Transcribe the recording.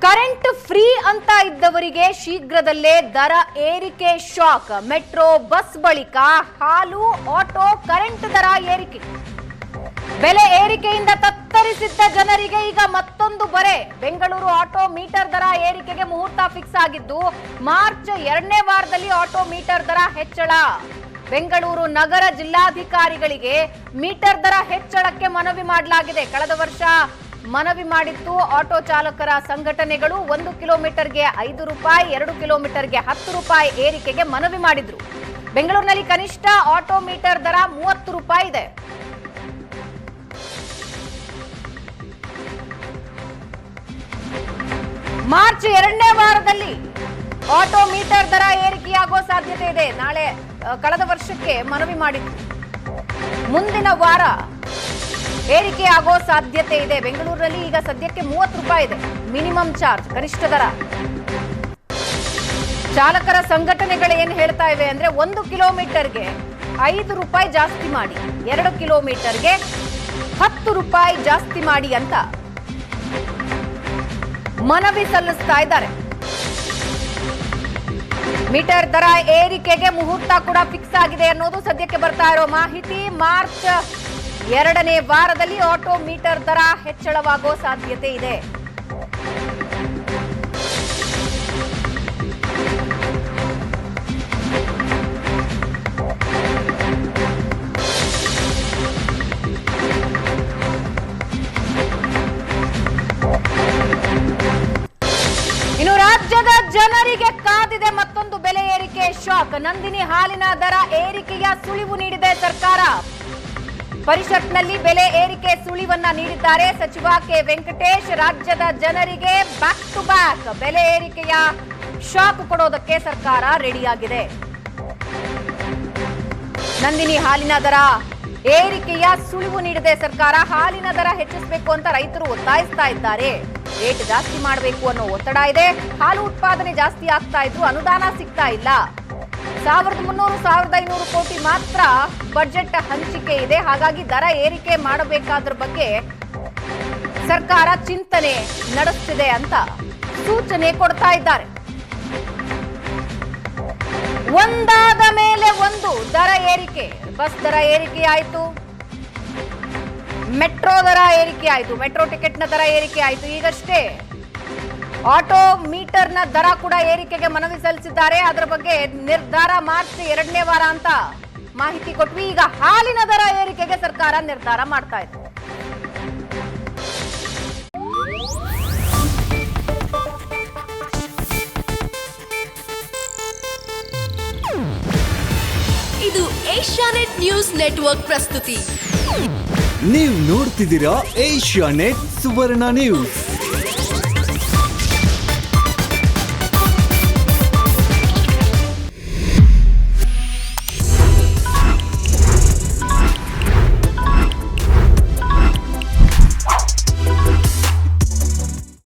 Current free ಅಂತ ಇದ್ದವರಿಗೆ ಶೀಘ್ರದಲ್ಲೇ ದರ ಏರಿಕೆ ಶಾಕ್. ಮೆಟ್ರೋ ಬಸ್ ಬಳಿಕ ಹಾಲು ಆಟೋ ಕರೆಂಟ್ ದರ ಏರಿಕೆ. ಬೆಲೆ ಏರಿಕೆಯಿಂದ ತತ್ತರಿಸಿದ್ದ ಜನರಿಗೆ ಈಗ ಮತ್ತೊಂದು ಬರೆ. ಬೆಂಗಳೂರು ಆಟೋ ಮೀಟರ್ ದರ ಏರಿಕೆಗೆ ಮುಹೂರ್ತ ಫಿಕ್ಸ್ ಆಗಿದ್ದು ಮಾರ್ಚ್ 2ನೇ ವಾರದಲ್ಲಿ ಆಟೋ ಮೀಟರ್ ದರ ಹೆಚ್ಚಳ. ಬೆಂಗಳೂರು ನಗರ ಜಿಲ್ಲಾಧಿಕಾರಿಗಳಿಗೆ ಮೀಟರ್ ದರ ಹೆಚ್ಚಳಕ್ಕೆ ಮನವಿ ಮಾಡಲಾಗಿದೆ. ಕಳೆದ ವರ್ಷ ಮನವಿ ಮಾಡಿತ್ತು ಆಟೋ ಚಾಲಕರ ಸಂಘಟನೆಗಳು. 1 ಕಿಲೋಮೀಟರ್ಗೆ 5 ರೂಪಾಯಿ, 2 ಕಿಲೋಮೀಟರ್ಗೆ 10 ರೂಪಾಯಿ ಏರಿಕೆಗೆ ಮನವಿ ಮಾಡಿದ್ರು. ಬೆಂಗಳೂರಿನಲ್ಲಿ ಕನಿಷ್ಠ ಆಟೋ ಮೀಟರ್ ದರ 30 ರೂಪಾಯಿ ಇದೆ. ಮಾರ್ಚ್ 2ನೇ ವಾರದಲ್ಲಿ ಆಟೋ ಮೀಟರ್ ದರ ಏರಿಕೆಯಾಗುವ ಸಾಧ್ಯತೆ ಇದೆ. ನಾಳೆ ಕಳೆದ ವರ್ಷಕ್ಕೆ ಮನವಿ ಮಾಡಿತ್ತು, ಮುಂದಿನ ವಾರ ಏರಿಕೆ ಆಗೋ ಸಾಧ್ಯತೆ ಇದೆ. ಬೆಂಗಳೂರಿನಲ್ಲಿ ಈಗ ಸದ್ಯಕ್ಕೆ 30 ರೂಪಾಯಿ ಇದೆ ಮಿನಿಮಮ್ ಚಾರ್ಜ್, ಕನಿಷ್ಠ ದರ. ಚಾಲಕರ ಸಂಘಟನೆಗಳು ಏನು ಹೇಳ್ತಾ ಇವೆ ಅಂದ್ರೆ 1 ಕಿಲೋಮೀಟರ್ಗೆ 5 ರೂಪಾಯಿ ಜಾಸ್ತಿ ಮಾಡಿ, 2 ಕಿಲೋಮೀಟರ್ಗೆ 10 ರೂಪಾಯಿ ಜಾಸ್ತಿ ಮಾಡಿ ಅಂತ ಮನವಿ ಸಲ್ಲಿಸ್ತಾ ಇದ್ದಾರೆ. ಮೀಟರ್ ದರ ಏರಿಕೆಗೆ ಮುಹೂರ್ತ ಕೂಡ ಫಿಕ್ಸ್ ಆಗಿದೆ ಅನ್ನೋದು ಸದ್ಯಕ್ಕೆ ಬರ್ತಾ ಇರೋ ಮಾಹಿತಿ. ಮಾರ್ಚ್ 2ನೇ ವಾರದಲ್ಲಿ ಆಟೋ ಮೀಟರ್ ದರ ಹೆಚ್ಚಳವಾಗೋ ಸಾಧ್ಯತೆ ಇದೆ. ಇನ್ನು ರಾಜ್ಯದ ಜನರಿಗೆ ಕಾದಿದೆ ಮತ್ತೊಂದು ಬೆಲೆ ಏರಿಕೆ ಶಾಕ್. ನಂದಿನಿ ಹಾಲಿನ ದರ ಏರಿಕೆಯ ಸುಳಿವು ನೀಡಿದೆ ಸರ್ಕಾರ. ಪರಿಷತ್ನಲ್ಲಿ ಬೆಲೆ ಏರಿಕೆ ಸುಳಿವನ್ನ ನೀಡಿದ್ದಾರೆ ಸಚಿವ ಕೆ ವೆಂಕಟೇಶ್. ರಾಜ್ಯದ ಜನರಿಗೆ ಬ್ಯಾಕ್ ಟು ಬ್ಯಾಕ್ ಬೆಲೆ ಏರಿಕೆಯ ಶಾಕ್ ಕೊಡೋದಕ್ಕೆ ಸರ್ಕಾರ ರೆಡಿಯಾಗಿದೆ. ನಂದಿನಿ ಹಾಲಿನ ದರ ಏರಿಕೆಯ ಸುಳಿವು ನೀಡಿದೆ ಸರ್ಕಾರ. ಹಾಲಿನ ದರ ಹೆಚ್ಚಿಸಬೇಕು ಅಂತ ರೈತರು ಒತ್ತಾಯಿಸ್ತಾ ಇದ್ದಾರೆ. ರೇಟ್ ಜಾಸ್ತಿ ಮಾಡಬೇಕು ಅನ್ನೋ ಒತ್ತಡ ಇದೆ. ಹಾಲು ಉತ್ಪಾದನೆ ಜಾಸ್ತಿ ಆಗ್ತಾ ಇದ್ರು ಅನುದಾನ ಸಿಗ್ತಾ ಇಲ್ಲ. 1300-1500 ಕೋಟಿ ಮಾತ್ರ ಬಜೆಟ್ ಹಂಚಿಕೆ ಇದೆ. ಹಾಗಾಗಿ ದರ ಏರಿಕೆ ಮಾಡಬೇಕಾದ್ರ ಬಗ್ಗೆ ಸರ್ಕಾರ ಚಿಂತನೆ ನಡೆಸ್ತಿದೆ ಅಂತ ಸೂಚನೆ ಕೊಡ್ತಾ ಇದ್ದಾರೆ. ಒಂದಾದ ಮೇಲೆ ಒಂದು ದರ ಏರಿಕೆ. ಬಸ್ ದರ ಏರಿಕೆ ಆಯಿತು, ಮೆಟ್ರೋ ದರ ಏರಿಕೆ ಆಯಿತು, ಮೆಟ್ರೋ ಟಿಕೆಟ್ನ ದರ ಏರಿಕೆ ಆಯಿತು. ಈಗಷ್ಟೇ ಆಟೋ ಮೀಟರ್ನ ದರ ಕೂಡ ಏರಿಕೆಗೆ ಮನವಿ ಸಲ್ಲಿಸಿದ್ದಾರೆ. ಅದರ ಬಗ್ಗೆ ನಿರ್ಧಾರ ಮಾರ್ಚ್ 2ನೇ ವಾರ ಅಂತ ಮಾಹಿತಿ ಕೊಟ್ವಿ. ಈಗ ಹಾಲಿನ ದರ ಏರಿಕೆಗೆ ಸರ್ಕಾರ ನಿರ್ಧಾರ ಮಾಡ್ತಾ ಇದೆ. ಇದು ಏಷ್ಯಾನೆಟ್ ನ್ಯೂಸ್ ನೆಟ್ವರ್ಕ್ ಪ್ರಸ್ತುತಿ. ನೀವು ನೋಡ್ತಿದ್ದೀರಾ ಏಷ್ಯಾನೆಟ್ ಸುವರ್ಣ ನ್ಯೂಸ್.